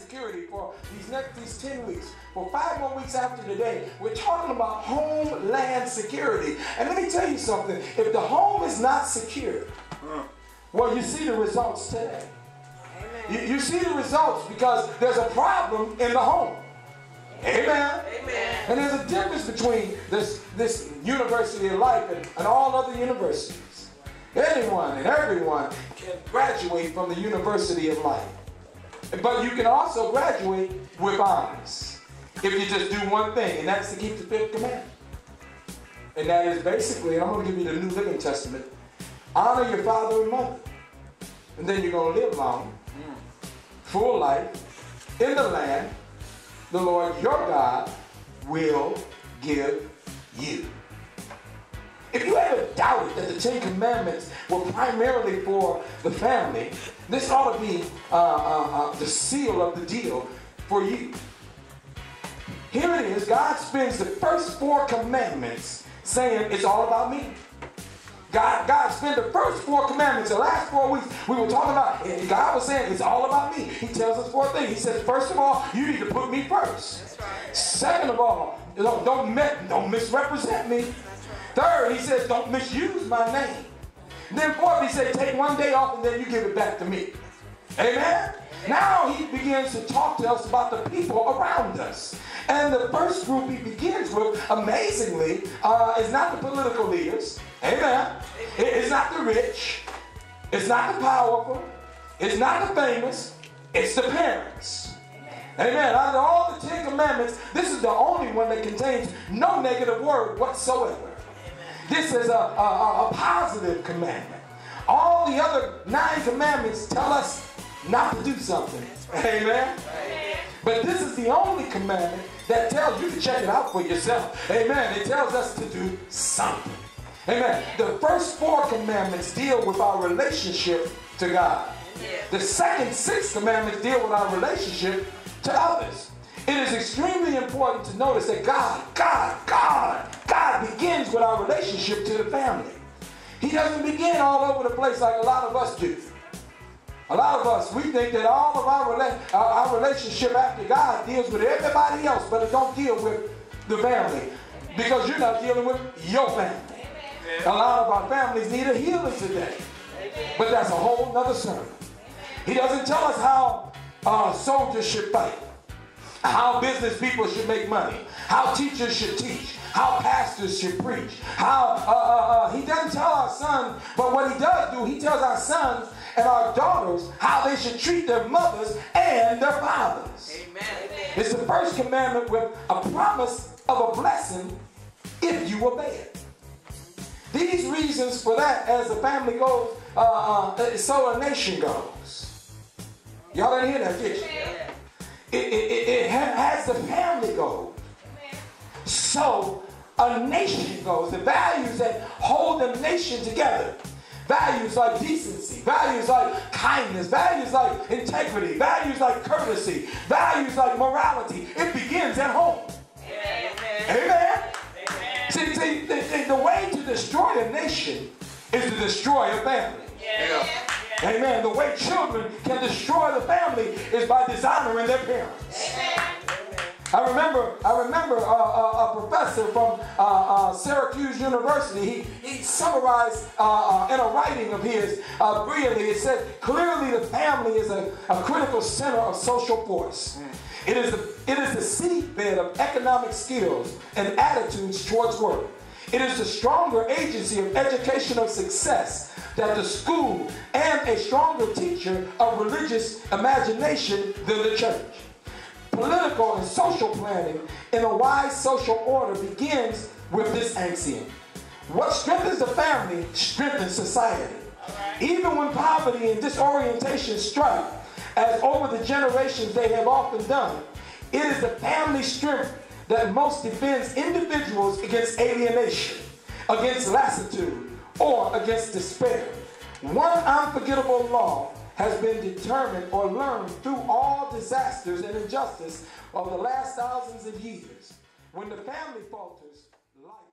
security for these 10 weeks. For 5 more weeks after today, we're talking about homeland security. And let me tell you something. If the home is not secure, well, you see the results today. You see the results because there's a problem in the home. Amen. Amen. And there's a difference between this University of Life and all other universities. Anyone and everyone can graduate from the University of Life. But you can also graduate with honors if you just do one thing, and that's to keep the 5th commandment. And that is basically, I'm going to give you the New Living Testament, honor your father and mother. And then you're going to live long, full life, in the land the Lord your God will give you. If you ever doubted that the 10 Commandments were primarily for the family, this ought to be the seal of the deal for you. Here it is. God spends the first 4 commandments saying it's all about me. God spent the first 4 commandments, the last 4 weeks we were talking about, and God was saying it's all about me. He tells us 4 things. He says, first of all, you need to put me first. That's right. Second of all, don't misrepresent me. That's right. Third, he says, don't misuse my name. Then fourth, he said, take one day off and then you give it back to me. Amen? Now he begins to talk to us about the people around us. And the first group he begins with, amazingly, is not the political leaders. Amen. It's not the rich. It's not the powerful. It's not the famous. It's the parents. Amen. Out of all the 10 commandments, this is the only one that contains no negative word whatsoever. This is a positive commandment. All the other 9 commandments tell us not to do something. Amen. But this is the only commandment that tells you to check it out for yourself. Amen. It tells us to do something. Amen. The first 4 commandments deal with our relationship to God. The second 6 commandments deal with our relationship to others. It is extremely important to notice that God begins with our relationship to the family. He doesn't begin all over the place like a lot of us do. A lot of us, we think that all of our relationship after God deals with everybody else, but it don't deal with the family because you're not dealing with your family. A lot of our families need a healing today, but that's a whole nother sermon. He doesn't tell us how soldiers should fight, how business people should make money, how teachers should teach, how pastors should preach, he doesn't tell our sons, but what he does do, he tells our sons and our daughters how they should treat their mothers and their fathers. Amen. It's the first commandment with a promise of a blessing if you obey it. These reasons for that, as the family goes, so a nation goes. Y'all didn't hear that, did you? It has the family goes. So a nation goes. The values that hold the nation together. Values like decency, values like kindness, values like integrity, values like courtesy, values like morality. It begins at home. Amen. Amen. See, the way to destroy a nation is to destroy a family. Yeah. Amen. The way children can destroy the family is by dishonoring their parents. Amen. I remember a professor from Syracuse University. He summarized in a writing of his brilliantly. It said, clearly the family is a critical center of social force. It is the seedbed of economic skills and attitudes towards work. It is the stronger agency of educational success that the school and a stronger teacher of religious imagination than the church. Political and social planning in a wise social order begins with this axiom. What strengthens the family strengthens society. Even when poverty and disorientation strike, as over the generations they have often done, it is the family strength that most defends individuals against alienation, against lassitude, or against despair. One unforgettable law has been determined or learned through all disasters and injustice of the last thousands of years. When the family falters, life...